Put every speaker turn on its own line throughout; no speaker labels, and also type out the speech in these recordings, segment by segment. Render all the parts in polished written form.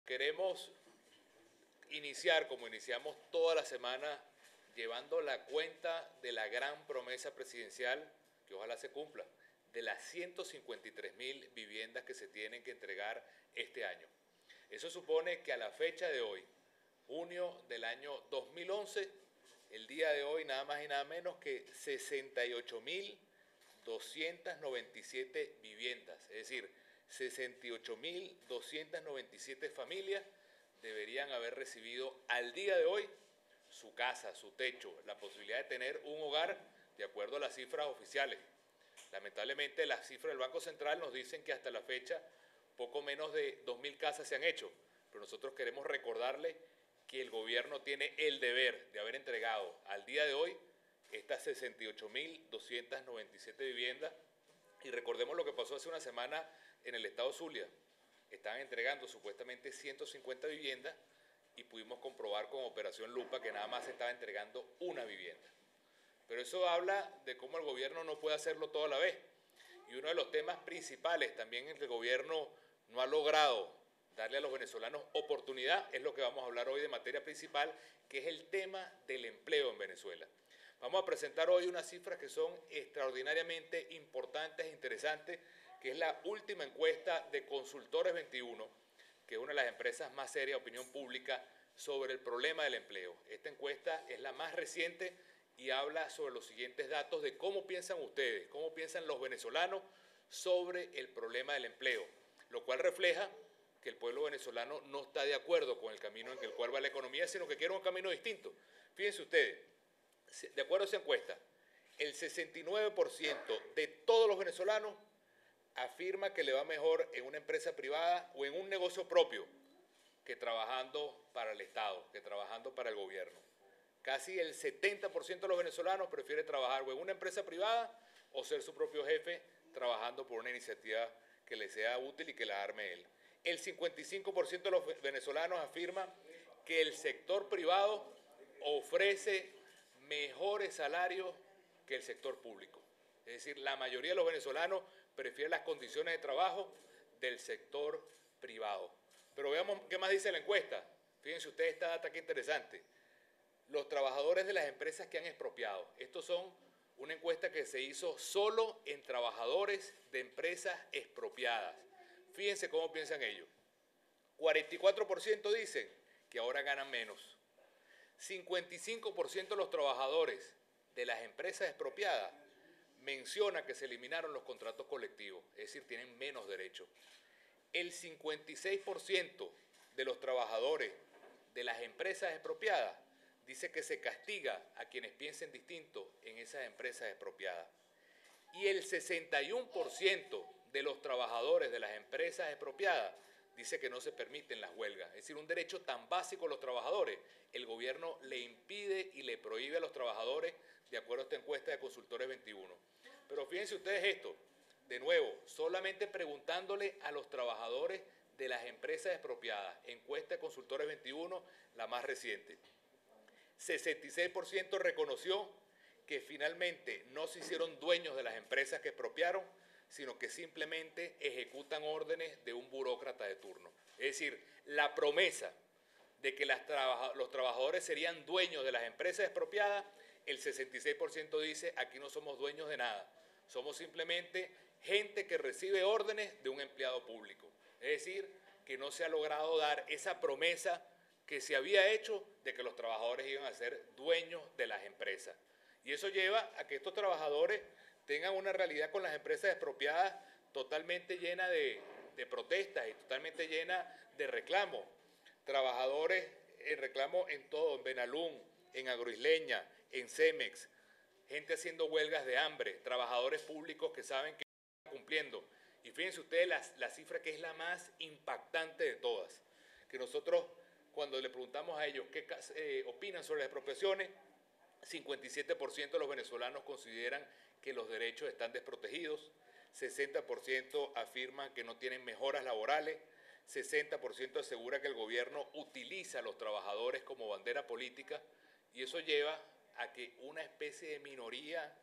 Queremos iniciar, como iniciamos toda la semana, llevando la cuenta de la gran promesa presidencial, que ojalá se cumpla, de las 153.000 viviendas que se tienen que entregar este año. Eso supone que a la fecha de hoy, junio del año 2011, el día de hoy nada más y nada menos que 68.297 viviendas, es decir, 68.297 familias deberían haber recibido al día de hoy su casa, su techo, la posibilidad de tener un hogar de acuerdo a las cifras oficiales. Lamentablemente las cifras del Banco Central nos dicen que hasta la fecha poco menos de 2.000 casas se han hecho, pero nosotros queremos recordarle que el gobierno tiene el deber de haber entregado al día de hoy estas 68.297 viviendas. Y recordemos lo que pasó hace una semana en el estado Zulia. Estaban entregando supuestamente 150 viviendas y pudimos comprobar con Operación Lupa que nada más se estaba entregando una vivienda. Pero eso habla de cómo el gobierno no puede hacerlo todo a la vez. Y uno de los temas principales también en que el gobierno no ha logrado darle a los venezolanos oportunidad es lo que vamos a hablar hoy de materia principal, que es el tema del empleo en Venezuela. Vamos a presentar hoy unas cifras que son extraordinariamente importantes e interesantes, que es la última encuesta de Consultores 21, que es una de las empresas más serias de opinión pública sobre el problema del empleo. Esta encuesta es la más reciente y habla sobre los siguientes datos de cómo piensan ustedes, cómo piensan los venezolanos sobre el problema del empleo, lo cual refleja que el pueblo venezolano no está de acuerdo con el camino en el cual va la economía, sino que quiere un camino distinto. Fíjense ustedes, de acuerdo a esa encuesta, el 69% de todos los venezolanos afirma que le va mejor en una empresa privada o en un negocio propio que trabajando para el Estado, que trabajando para el gobierno. Casi el 70% de los venezolanos prefiere trabajar o en una empresa privada o ser su propio jefe trabajando por una iniciativa que le sea útil y que la arme él. El 55% de los venezolanos afirma que el sector privado ofrece mejores salarios que el sector público. Es decir, la mayoría de los venezolanos prefieren las condiciones de trabajo del sector privado. Pero veamos qué más dice la encuesta. Fíjense ustedes esta data que interesante. Los trabajadores de las empresas que han expropiado. Estos son una encuesta que se hizo solo en trabajadores de empresas expropiadas. Fíjense cómo piensan ellos. 44% dicen que ahora ganan menos. 55% de los trabajadores de las empresas expropiadas menciona que se eliminaron los contratos colectivos, es decir, tienen menos derechos. El 56% de los trabajadores de las empresas expropiadas dice que se castiga a quienes piensen distinto en esas empresas expropiadas. Y el 61% de los trabajadores de las empresas expropiadas dice que no se permiten las huelgas. Es decir, un derecho tan básico a los trabajadores, el gobierno le impide y le prohíbe a los trabajadores, de acuerdo a esta encuesta de Consultores 21. Pero fíjense ustedes esto, de nuevo, solamente preguntándole a los trabajadores de las empresas expropiadas, encuesta de Consultores 21, la más reciente. 66% reconoció que finalmente no se hicieron dueños de las empresas que expropiaron, sino que simplemente ejecutan órdenes de un burócrata de turno. Es decir, la promesa de que los trabajadores serían dueños de las empresas expropiadas, el 66% dice, aquí no somos dueños de nada, somos simplemente gente que recibe órdenes de un empleado público. Es decir, que no se ha logrado dar esa promesa que se había hecho de que los trabajadores iban a ser dueños de las empresas. Y eso lleva a que estos trabajadores tengan una realidad con las empresas expropiadas totalmente llena de protestas y totalmente llena de reclamos. Trabajadores en reclamo en todo, en Benalún, en Agroisleña, en Cemex, gente haciendo huelgas de hambre, trabajadores públicos que saben que están cumpliendo. Y fíjense ustedes la cifra que es la más impactante de todas, que nosotros cuando le preguntamos a ellos qué opinan sobre las expropiaciones, 57% de los venezolanos consideran que los derechos están desprotegidos, 60% afirman que no tienen mejoras laborales, 60% asegura que el gobierno utiliza a los trabajadores como bandera política, y eso lleva a que una especie de minoría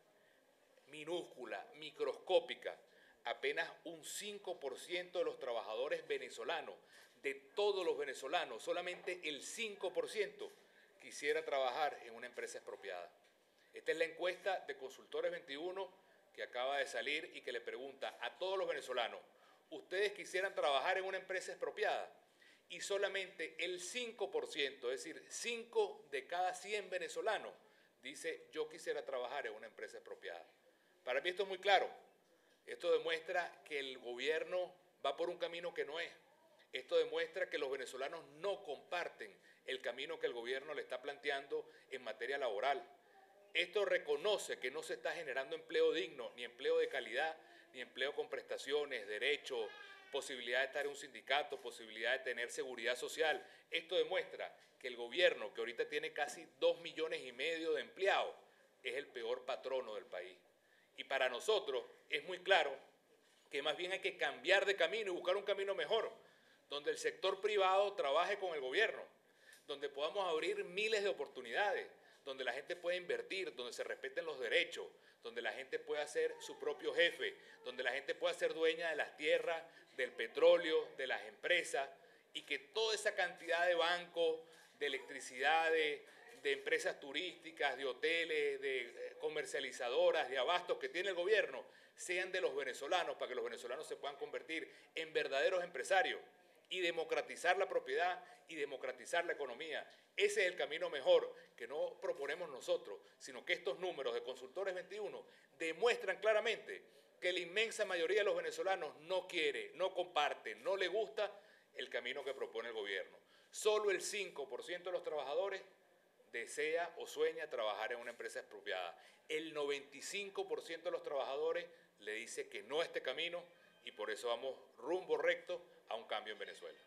minúscula, microscópica, apenas un 5% de los trabajadores venezolanos de todos los venezolanos, solamente el 5% quisiera trabajar en una empresa expropiada. Esta es la encuesta de Consultores 21 que acaba de salir y que le pregunta a todos los venezolanos, ¿ustedes quisieran trabajar en una empresa expropiada? Y solamente el 5%, es decir, 5 de cada 100 venezolanos, dice yo quisiera trabajar en una empresa expropiada. Para mí esto es muy claro. Esto demuestra que el gobierno va por un camino que no es. Esto demuestra que los venezolanos no comparten el camino que el gobierno le está planteando en materia laboral. Esto reconoce que no se está generando empleo digno, ni empleo de calidad, ni empleo con prestaciones, derechos, posibilidad de estar en un sindicato, posibilidad de tener seguridad social. Esto demuestra que el gobierno, que ahorita tiene casi 2,5 millones de empleados, es el peor patrono del país. Y para nosotros es muy claro que más bien hay que cambiar de camino y buscar un camino mejor, donde el sector privado trabaje con el gobierno, donde podamos abrir miles de oportunidades, donde la gente pueda invertir, donde se respeten los derechos, donde la gente pueda ser su propio jefe, donde la gente pueda ser dueña de las tierras, del petróleo, de las empresas, y que toda esa cantidad de bancos, de electricidad, de empresas turísticas, de hoteles, de comercializadoras, de abastos que tiene el gobierno, sean de los venezolanos, para que los venezolanos se puedan convertir en verdaderos empresarios y democratizar la propiedad y democratizar la economía. Ese es el camino mejor que no proponemos nosotros, sino que estos números de Consultores 21 demuestran claramente que la inmensa mayoría de los venezolanos no quiere, no comparte, no le gusta el camino que propone el gobierno. Solo el 5% de los trabajadores desea o sueña trabajar en una empresa expropiada. El 95% de los trabajadores le dice que no a este camino y por eso vamos rumbo recto a un cambio en Venezuela.